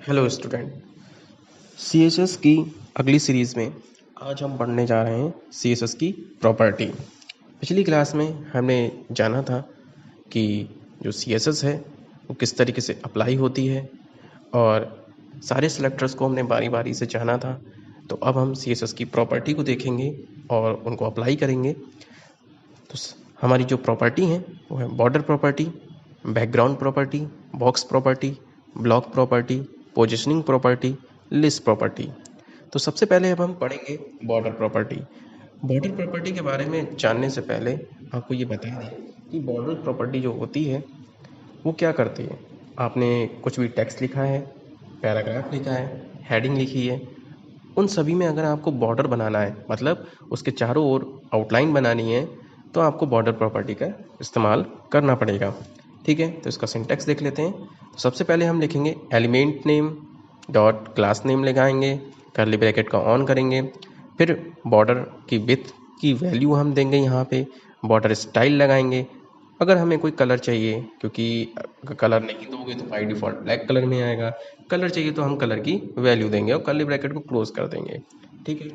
Hello student. CSS की अगली series में आज हम पढ़ने जा रहे हैं सीएसएस की प्रॉपर्टी। पिछली क्लास में हमने जाना था कि जो सीएसएस है वो किस तरीके से अप्लाई होती है और सारे सेलेक्टर्स को हमने बारी बारी से जाना था। तो अब हम सीएसएस की प्रॉपर्टी को देखेंगे और उनको अप्लाई करेंगे। तो हमारी जो प्रॉपर्टी हैं वो है border property, background property, box property, block property, positioning property, list property. तो सबसे पहले अब हम पढ़ेंगे बॉर्डर प्रॉपर्टी। बॉर्डर प्रॉपर्टी के बारे में जानने से पहले आपको ये बता दें कि बॉर्डर प्रॉपर्टी जो होती है वो क्या करती है। आपने कुछ भी टेक्स्ट लिखा है, पैराग्राफ लिखा है, हेडिंग लिखी है, उन सभी में अगर आपको बॉर्डर बनाना है, मतलब उसके चारों ओर आउटलाइन बनानी है, तो आपको बॉर्डर प्रॉपर्टी का इस्तेमाल करना पड़ेगा। ठीक है, तो इसका सिंटैक्स देख लेते हैं। तो सबसे पहले हम लिखेंगे element name dot class name लगाएंगे, कर्ली ब्रैकेट का ऑन करेंगे, फिर बॉर्डर की विड्थ की वैल्यू हम देंगे, यहाँ पे बॉर्डर स्टाइल लगाएंगे। अगर हमें कोई कलर चाहिए, क्योंकि कलर नहीं दोगे तो बाई डिफ़ॉल्ट ब्लैक कलर में आएगा, कलर चाहिए तो हम कलर की वैल्यू देंगे और कर्ली ब्रैकेट को क्लोज कर देंगे। ठीक है,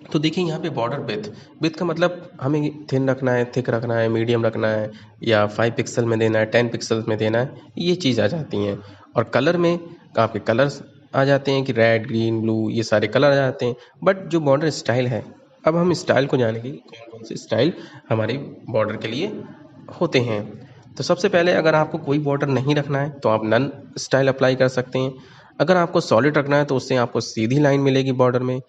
तो देखिए यहाँ पे बॉर्डर विड्थ, विड्थ का मतलब हमें थिन रखना है, थिक रखना है, मीडियम रखना है, या 5 पिक्सल में देना है, 10 पिक्सल्स में देना है, ये चीज़ आ जाती हैं। और कलर में आपके कलर्स आ जाते हैं कि रेड, ग्रीन, ब्लू, ये सारे कलर आ जाते हैं। बट जो बॉर्डर स्टाइल है, अब हम स्टाइल को जानेंगे कि कौन कौन से स्टाइल हमारे बॉर्डर के लिए होते हैं। तो सबसे पहले अगर आपको कोई बॉर्डर नहीं रखना है तो आप नन स्टाइल अप्लाई कर सकते हैं। अगर आपको सॉलिड रखना है तो उससे आपको सीधी लाइन मिलेगी बॉर्डर में।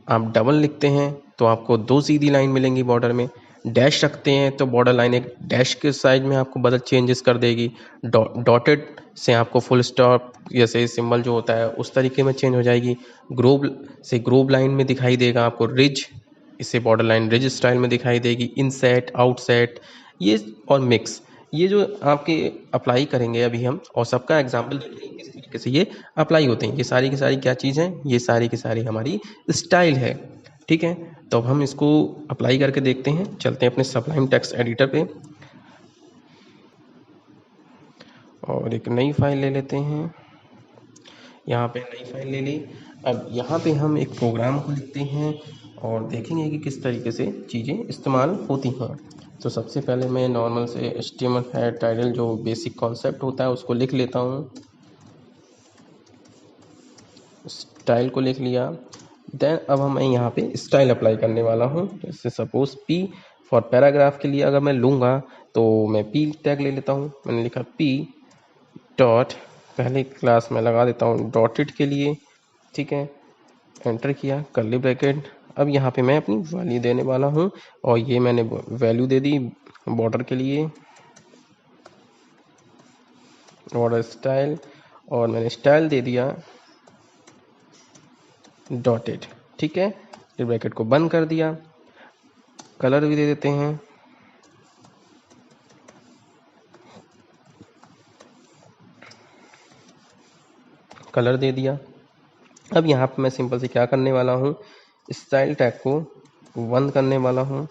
आप डबल लिखते हैं तो आपको 2 सीधी लाइन मिलेंगी बॉर्डर में। डैश रखते हैं तो बॉर्डर लाइन एक डैश के साइज में आपको बदल चेंजेस कर देगी। डॉटेड से आपको फुल स्टॉप जैसे सिंबल जो होता है उस तरीके में चेंज हो जाएगी। ग्रोव से ग्रोव लाइन में दिखाई देगा आपको। रिज, इसे बॉर्डर लाइन रिज स्टाइल में दिखाई देगी। इनसेट, आउटसेट, ये और मिक्स, ये जो आपके अप्लाई करेंगे अभी हम, और सबका एग्जाम्पल देखेंगे किस तरीके से ये अप्लाई होते हैं। ये सारी की सारी क्या चीज़ है, ये सारी की सारी हमारी स्टाइल है। ठीक है, तो अब हम इसको अप्लाई करके देखते हैं। चलते हैं अपने सबलाइम टेक्स्ट एडिटर पे और एक नई फाइल ले लेते हैं। यहाँ पे नई फाइल ले ली। अब यहाँ पे हम एक प्रोग्राम को लिखते हैं और देखेंगे कि किस तरीके से चीज़ें इस्तेमाल होती हैं। तो सबसे पहले मैं नॉर्मल से HTML हेड टाइटल जो बेसिक कॉन्सेप्ट होता है उसको लिख लेता हूँ। स्टाइल को लिख लिया। देन अब मैं यहाँ पे स्टाइल अप्लाई करने वाला हूँ। जैसे सपोज P फॉर पैराग्राफ के लिए अगर मैं लूँगा तो मैं P टैग ले लेता हूँ। मैंने लिखा P डॉट, पहले क्लास में लगा देता हूँ डॉटेड के लिए। ठीक है, एंटर किया, कर्ली ब्रैकेट। अब यहाँ पे मैं अपनी वैल्यू देने वाला हूँ और ये मैंने वैल्यू दे दी बॉर्डर के लिए, बॉर्डर स्टाइल, और मैंने स्टाइल दे दिया डॉटेड। ठीक है, ये ब्रैकेट को बंद कर दिया। कलर भी दे देते हैं, कलर दे दिया। अब यहाँ पे मैं सिंपल से क्या करने वाला हूँ, स्टाइल टैग को बंद करने वाला हूँ।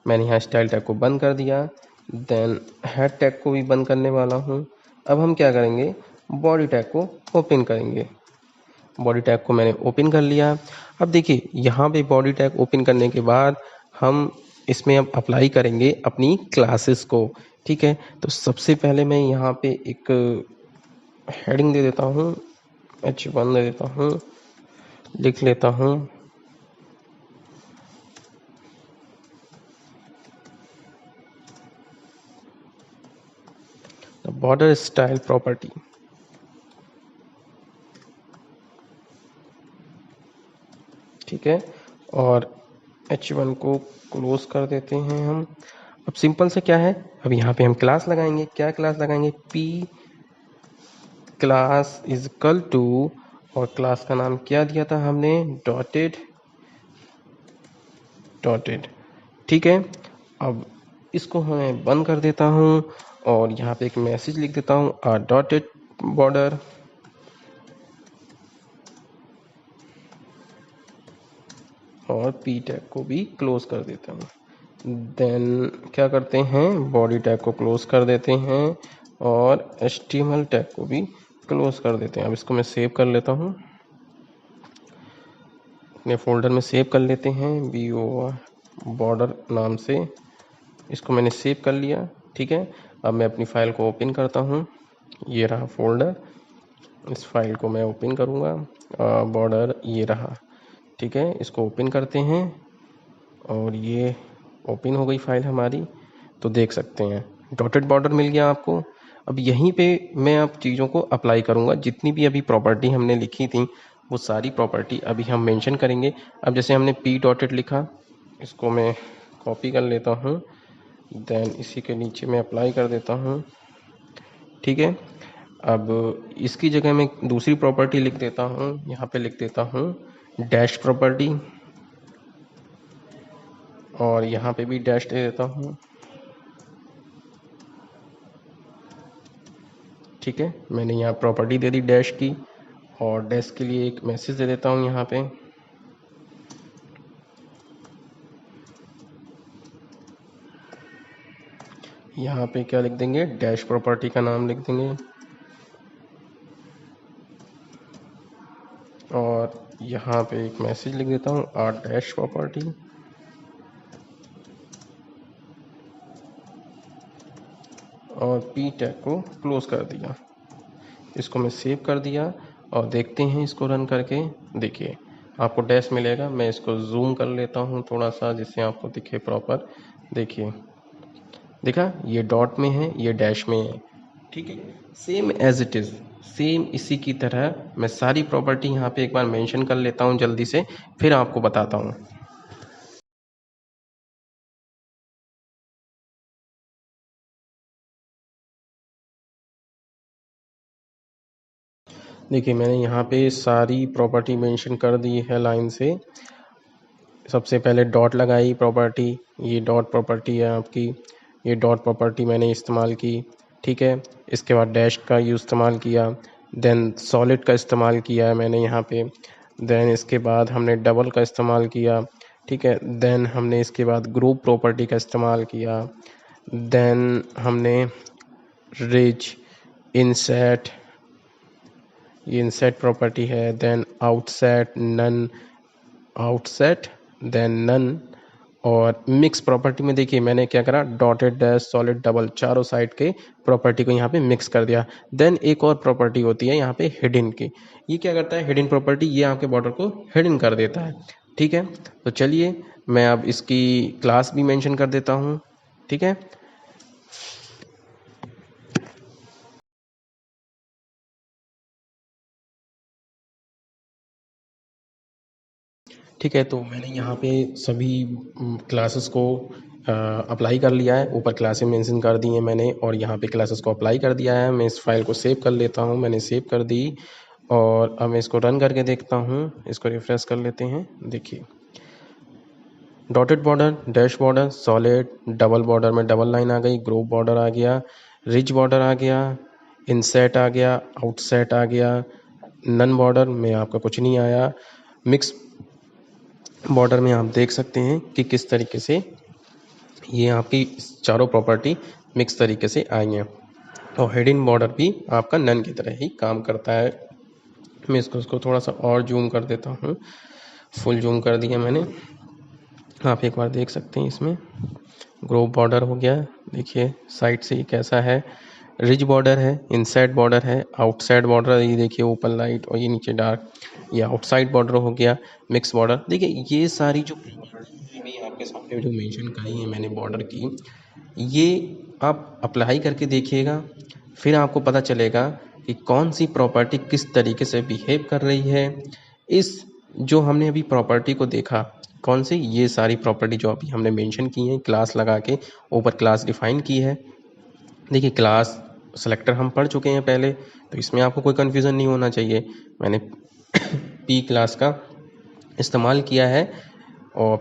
मैंने यहाँ स्टाइल टैग को बंद कर दिया। देन हेड टैग को भी बंद करने वाला हूँ। अब हम क्या करेंगे, बॉडी टैग को ओपन करेंगे। बॉडी टैग को मैंने ओपन कर लिया। अब देखिए यहाँ पे बॉडी टैग ओपन करने के बाद हम इसमें अब अप्लाई करेंगे अपनी क्लासेस को। ठीक है, तो सबसे पहले मैं यहाँ पे एक हेडिंग दे देता हूँ, H1 दे देता हूँ, लिख लेता हूँ बॉर्डर स्टाइल प्रॉपर्टी। ठीक है, और H1 को क्लोज कर देते हैं हम। अब सिंपल से क्या है, अब यहाँ पे हम क्लास लगाएंगे। क्या क्लास लगाएंगे, P class is equal to, और क्लास का नाम क्या दिया था हमने, डॉटेड। डॉटेड, ठीक है। अब इसको मैं बंद कर देता हूँ और यहाँ पे एक मैसेज लिख देता हूँ, आ डॉटेड बॉर्डर। और P टैग को भी क्लोज कर देता हूँ। देन क्या करते हैं, बॉडी टैग को क्लोज कर देते हैं और HTML टैग को भी क्लोज कर देते हैं। अब इसको मैं सेव कर लेता हूँ, अपने फोल्डर में सेव कर लेते हैं BO बॉर्डर नाम से। इसको मैंने सेव कर लिया, ठीक है। अब मैं अपनी फ़ाइल को ओपन करता हूँ, ये रहा फोल्डर। इस फाइल को मैं ओपन करूँगा, बॉर्डर ये रहा, ठीक है। इसको ओपन करते हैं और ये ओपन हो गई फाइल हमारी। तो देख सकते हैं डॉटेड बॉर्डर मिल गया आपको। अब यहीं पे मैं अब चीज़ों को अप्लाई करूँगा, जितनी भी अभी प्रॉपर्टी हमने लिखी थी वो सारी प्रॉपर्टी अभी हम मेंशन करेंगे। अब जैसे हमने P डॉटेड लिखा, इसको मैं कॉपी कर लेता हूँ, देन इसी के नीचे मैं अप्लाई कर देता हूँ, ठीक है। अब इसकी जगह मैं दूसरी प्रॉपर्टी लिख देता हूँ, यहाँ पे लिख देता हूँ डैश प्रॉपर्टी, और यहाँ पे भी डैश दे देता हूँ, ठीक है। मैंने यहाँ प्रॉपर्टी दे दी डैश की, और डैश के लिए एक मैसेज दे देता हूँ यहाँ पे। यहाँ पे क्या लिख देंगे, डैश प्रॉपर्टी का नाम लिख देंगे, और यहाँ पे एक मैसेज लिख देता हूँ आर डैश प्रॉपर्टी, और P टैग को क्लोज कर दिया। इसको मैं सेव कर दिया और देखते हैं इसको रन करके। देखिए आपको डैश मिलेगा। मैं इसको जूम कर लेता हूँ थोड़ा सा, जिससे आपको दिखे प्रॉपर। देखिए, देखा, ये डॉट में है, ये डैश में है, ठीक है। Same as it is, same इसी की तरह मैं सारी प्रॉपर्टी यहाँ पे एक बार मेंशन कर लेता हूँ जल्दी से, फिर आपको बताता हूँ। देखिए मैंने यहाँ पे सारी प्रॉपर्टी मेंशन कर दी है लाइन से। सबसे पहले डॉट लगाई प्रॉपर्टी, ये डॉट प्रॉपर्टी है आपकी, ये डॉट प्रॉपर्टी मैंने इस्तेमाल की, ठीक है। इसके बाद डैश का यूज़ इस्तेमाल किया, देन सॉलिड का इस्तेमाल किया है मैंने यहाँ पे, देन इसके बाद हमने डबल का इस्तेमाल किया, ठीक है। देन हमने इसके बाद ग्रुप प्रॉपर्टी का इस्तेमाल किया, देन हमने रिज, इनसेट, ये इनसेट प्रॉपर्टी है, then outset, none, outset, then none, और मिक्स प्रॉपर्टी में देखिए मैंने क्या करा, डॉटेड डैश सॉलिड डबल चारों साइड के प्रॉपर्टी को यहाँ पे मिक्स कर दिया। देन एक और प्रॉपर्टी होती है यहाँ पे हिडन की। ये क्या करता है, हिडन प्रॉपर्टी, ये आपके बॉर्डर को हिडन कर देता है, ठीक है। तो चलिए मैं अब इसकी क्लास भी मेंशन कर देता हूँ, ठीक है। ठीक है, तो मैंने यहाँ पे सभी क्लासेस को अप्लाई कर लिया है। ऊपर क्लासेस मेंशन कर दी हैं मैंने, और यहाँ पे क्लासेस को अप्लाई कर दिया है। मैं इस फाइल को सेव कर लेता हूँ, मैंने सेव कर दी, और अब मैं इसको रन करके देखता हूँ। इसको रिफ्रेश कर लेते हैं। देखिए dotted border, dash border, solid, double border में डबल लाइन आ गई, ग्रुप बॉर्डर आ गया, रिज बॉर्डर आ गया, इनसेट आ गया, आउटसेट आ गया, नन बॉर्डर में आपका कुछ नहीं आया, मिक्स बॉर्डर में आप देख सकते हैं कि किस तरीके से ये आपकी चारों प्रॉपर्टी मिक्स तरीके से आई हैं। और हेडिंग बॉर्डर भी आपका नन की तरह ही काम करता है। मैं इसको थोड़ा सा और जूम कर देता हूँ, फुल जूम कर दिया मैंने, आप एक बार देख सकते हैं। इसमें ग्रुप बॉर्डर हो गया, देखिए साइड से ये कैसा है, रिज बॉर्डर है, इनसाइड बॉर्डर है, आउटसाइड बॉर्डर, ये देखिए ऊपर लाइट और ये नीचे डार्क, ये आउटसाइड बॉर्डर हो गया, मिक्स बॉर्डर। देखिए ये सारी जो मैंने आपके सामने जो मेंशन करी है मैंने बॉर्डर की, ये आप अप्लाई करके देखिएगा, फिर आपको पता चलेगा कि कौन सी प्रॉपर्टी किस तरीके से बिहेव कर रही है। इस जो हमने अभी प्रॉपर्टी को देखा, कौन सी, ये सारी प्रॉपर्टी जो अभी हमने मेंशन की हैं, क्लास लगा के ऊपर क्लास डिफाइन की है। देखिए क्लास सेलेक्टर हम पढ़ चुके हैं पहले, तो इसमें आपको कोई कन्फ्यूज़न नहीं होना चाहिए। मैंने पी क्लास का इस्तेमाल किया है, और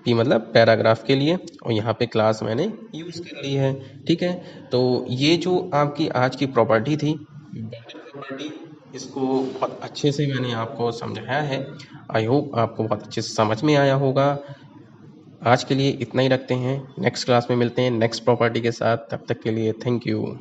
पी मतलब पैराग्राफ के लिए, और यहाँ पे क्लास मैंने यूज़ कर ली है, ठीक है। तो ये जो आपकी आज की प्रॉपर्टी थी, प्रॉपर्टी, इसको बहुत अच्छे से मैंने आपको समझाया है। आई होप आपको बहुत अच्छे से समझ में आया होगा। आज के लिए इतना ही रखते हैं, नेक्स्ट क्लास में मिलते हैं नेक्स्ट प्रॉपर्टी के साथ। तब तक के लिए थैंक यू।